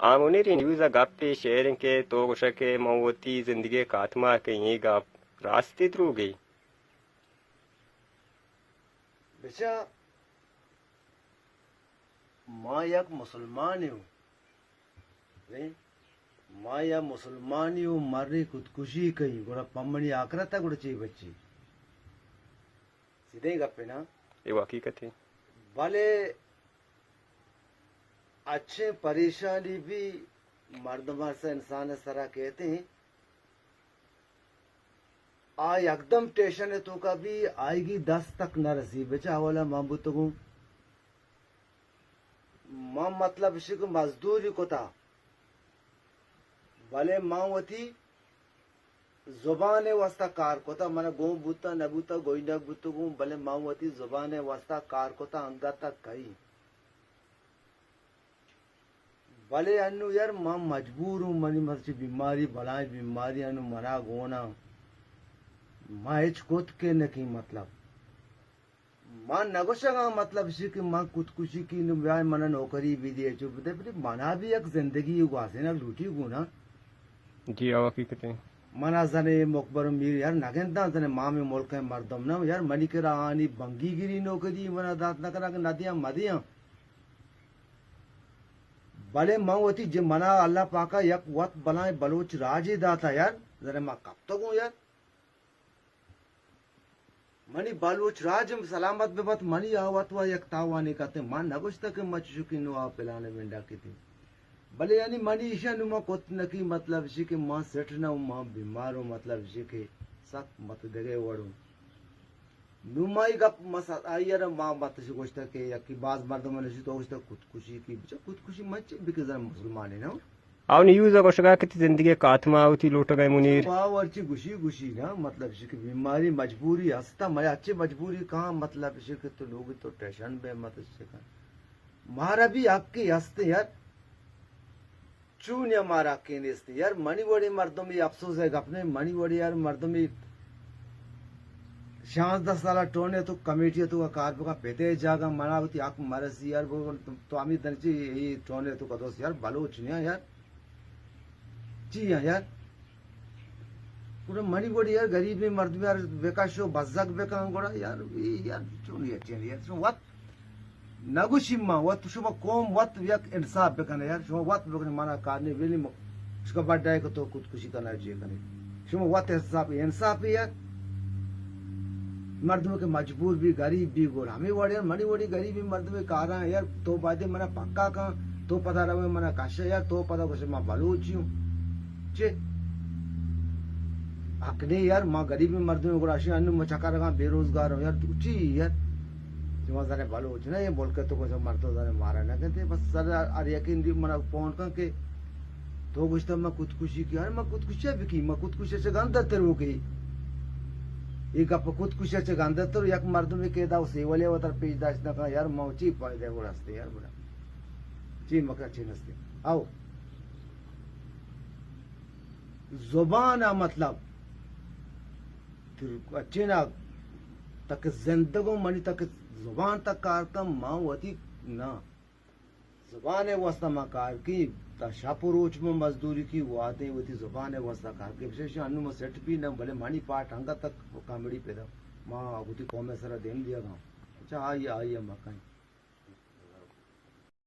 آمونی ریوزا گپی شیرن کے تو گوشکے موتی زندگی کاتما کے یہ گپ راستی درو گئی بچا ماں یک مسلمان ہوں ماں یا مسلمان ہوں مرنی خودکشی کہیں گوڑا پمنی آکرتا گوڑا چاہیے بچی سیدھے گپے نا یہ حقیقت ہے بھلے اچھے پریشانی بھی مردمہ سے انسان سرا کہتے ہیں یکدم ٹیشن ہے تو کبھی آئے گی 10 تک نہ رسی بچا والا ماں بتگوں ماں مطلب شک مزدوری کو تھا بھلے ماں وہ تھی زبان واسطہ کار کو تھا من گو بوتا نہ بوتا گوئی نہ بتگوں بھلے ماں وہ تھی زبان واسطہ کار کو تھا انگا تک کہیں بھلے انو یار ماں مجبور ہوں منی مرچی بیماری بلائیں بیماری انو منا گونا ماں ہچ کت کے نکی مطلب ماں نگوشگا مطلب اسی کہ ماں خودکشی کی بیاہ منا نوکری بھی دیے جو بتے بتے منا بھی ایک زندگی واسے نا لوٹی گونا جی حقیقت ہے منا زنے مقبر میر یار نگندا زنے ماں میں ملک ہے مردم نا یار منی کرا آنی بنگی گیری نوکری منا دات نہ کرا کہ ندیاں مدیاں بھلے ماں ہوتی جو منا اللہ پاکا یک وقت بلائیں بلوچ راجی داتا یار ذرا ماں کب تک ہوں یار منی بلوچ راج سلامت بے بات منی آوات وا یک تاوانی کہتے ماں نگوشتا کہ مچ شکی نو آ پلانے منڈا کی تھی بھلے یعنی منی ایشا نو ماں کت نکی مطلب اسی کہ ماں سیٹ نہ ہوں ماں بیمار ہوں مطلب اسی کہ سخت مت دگے وڑوں نمائی گپ مسا آئی یار ماں مت سے گوشتا کہ یکی باز مردم نے تو گوشتا خودکشی کی بچا خودکشی مچ بھی ذرا مسلمان ہے نا آو نیوزا گوشگا کتی زندگی کاتما ہوتی لوٹ گئے منیر واہ ورچی گوشی گوشی نا مطلب اسی کہ بیماری مجبوری ہستا میں اچھی مجبوری کہاں مطلب اسی کہ تو لوگ تو ٹیشن بے مت سے کہاں مارا بھی حق کی ہستے یار چون یا مارا حق کی نہیں یار منی وڑی مردم بھی افسوس ہے اپنے منی وڑی یار مردم بھی 10 سالہ ٹونے تو کمیٹی تو کا کار کا پیتے جاگا منا ہوتی حق مرسی یار وہ تو امی دنچی یہ ٹونے تو کدوس یار بلوچ نہیں یار جی ہاں یار پورا منی بڑی یار غریب میں مرد میں یار بیکا شو بزک بیکا گوڑا یار یار چونی اچھی یار شو وات نگوشی ماں وات شو قوم وات یک انصاف بیکا یار شو وات بیکا مانا کارنے ویلی اس کا بڑا ہے کہ تو خودکشی کرنا چاہیے کرے شو وات انصاف یار مرد میں مجبور بھی غریب بھی گوڑا ہمیں وڑی یار منی وڑی غریب بھی مرد میں کارا یار تو بادے منا پکا کہاں تو پتا رہے منا کاشا یار تو پتا کچھ ماں بلوچی ہوں چے حق نہیں یار ماں غریب میں مرد میں گراشی انو مچکا رہا بے روزگار ہوں یار چی یار جو ذرا بلوچ نا یہ بول کے تو کچھ مرد ذرا مارا نہ کہتے بس سر اور یقین دی منا پون کا کہ تو گشتہ میں خودکشی کی یار میں خودکشی بھی کی میں خودکشی سے گاندر تر ہو گئی ایک اپ خودکشی سے گاندر تر یک مرد میں کہدا اسی والے وتر پیش داشت نہ یار موچی فائدہ گڑاستے یار بڑا چی مکا چی نستے آؤ زبان مطلب اچھے نا تک زندگوں منی تک زبان تک کار کم ماں ہوتی نا زبان واسطہ ماں کار کی تا شاپوروچ میں مزدوری کی وہ آتے ہوتی زبان واسطہ کار کی بشیش انو میں سیٹ بھی نہ بھلے مانی پاٹ ہنگا تک کامیڈی پیدا ماں ہوتی قوم سرا دین دیا گا اچھا آئی ماں کہیں